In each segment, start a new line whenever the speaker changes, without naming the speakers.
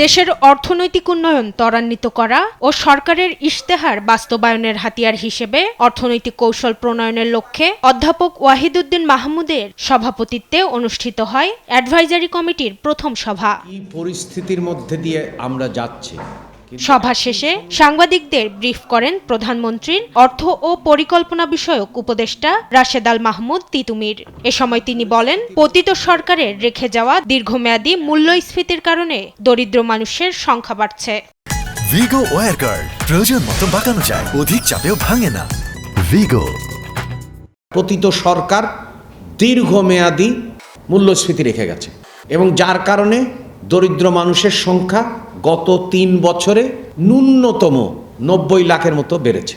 দেশের অর্থনৈতিক উন্নয়ন ত্বরান্বিত করা ও সরকারের ইশতেহার বাস্তবায়নের হাতিয়ার হিসেবে অর্থনৈতিক কৌশল প্রণয়নের লক্ষ্যে অধ্যাপক ওয়াহিদুদ্দিন মাহমুদের সভাপতিত্বে অনুষ্ঠিত হয় অ্যাডভাইজারি কমিটির প্রথম সভা।
এই পরিস্থিতির মধ্যে দিয়ে আমরা যাচ্ছি।
সভা শেষে সাংবাদিকদের ব্রিফ করেন প্রধানমন্ত্রীর অর্থ ও পরিকল্পনা বিষয়ক উপদেষ্টা রাশেদ আল মাহমুদ তিতুমির। এ সময় তিনি বলেন, পতিত সরকারের রেখে যাওয়া দীর্ঘমেয়াদী মূল্যস্ফীতির কারণে দরিদ্র মানুষের সংখ্যা বাড়ছে।
ভিগো ওয়্যার গার্ড প্রয়োজন মতো বাঁকানো যায়, অধিক চাপেও ভাঙে না। ভিগো।
পতিত সরকার দীর্ঘমেয়াদী মূল্যস্ফীতি রেখে গেছে এবং যার কারণে দরিদ্র মানুষের সংখ্যা গত 3 বছরে ন্যূনতম 90 লাখের মতো বেড়েছে।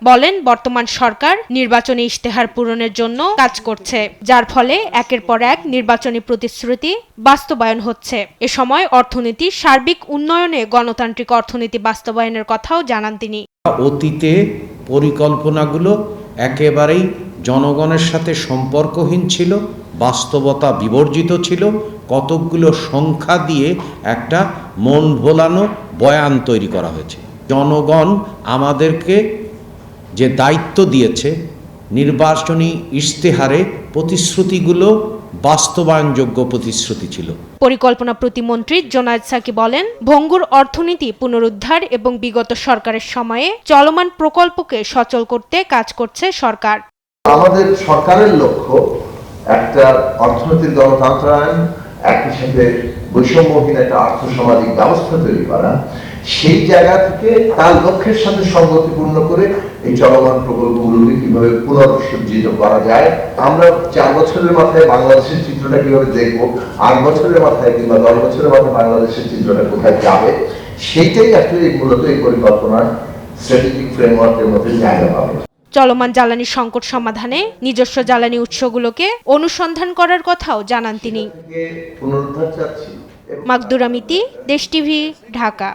বলেন, বর্তমান সরকার নির্বাচনী ইশতেহার পূরণের জন্য কাজ করছে, যার ফলে একের পর এক নির্বাচনী প্রতিশ্রুতি বাস্তবায়ন হচ্ছে। এ সময় অর্থনীতির সার্বিক উন্নয়নে গণতান্ত্রিক অর্থনীতি বাস্তবায়নের কথাও জানান তিনি।
অতীতে পরিকল্পনাগুলো একেবারেই জনগণের সাথে সম্পর্কহীন ছিল, বাস্তবতা বিবর্জিত ছিল, কতকগুলো সংখ্যা দিয়ে একটা মন ভোলানো বয়ান তৈরি করা হয়েছে। জনগণ আমাদেরকে যে দায়িত্ব দিয়েছে, নির্বাচনী ইশতেহারে প্রতিশ্রুতিগুলো বাস্তবায়নযোগ্য প্রতিশ্রুতি ছিল।
পরিকল্পনা প্রতিমন্ত্রী জোনায়েদ সাকি বলেন, ভঙ্গুর অর্থনীতি পুনরুদ্ধার এবং বিগত সরকারের সময়ে চলমান প্রকল্পকে সচল করতে কাজ করছে সরকার।
আমাদের সরকারের লক্ষ্য একটা অর্থনৈতিক গণতন্ত্রায়ন, একই সাথে বৈষম্যহীন একটা আর্থসামাজিক ব্যবস্থা তৈরি করা। সেই জায়গা থেকে তার লক্ষ্যের সাথে সঙ্গতিপূর্ণ করে এই চলমান প্রকল্পগুলোকে কিভাবে পুনরুজ্জীবিত করা যায়। আমরা 4 বছরের মাথায় বাংলাদেশের চিত্রটা কিভাবে দেখবো, 8 বছরের মাথায় কিংবা 10 বছরের মাথায় বাংলাদেশের চিত্রটা কোথায় যাবে, সেইটাই আসলে মূলত এই পরিকল্পনার স্ট্র্যাটেজিক ফ্রেমওয়ার্কের মধ্যে জায়গা পাবে।
চলমান জ্বালানি সংকট সমাধানে নিজস্ব জ্বালানি উৎসগুলোকে অনুসন্ধান করার কথাও জানান তিনি।
পুনরুদ্ধার চাচ্ছি।
মাকদুরা মিতি, দেশ টিভি, ঢাকা।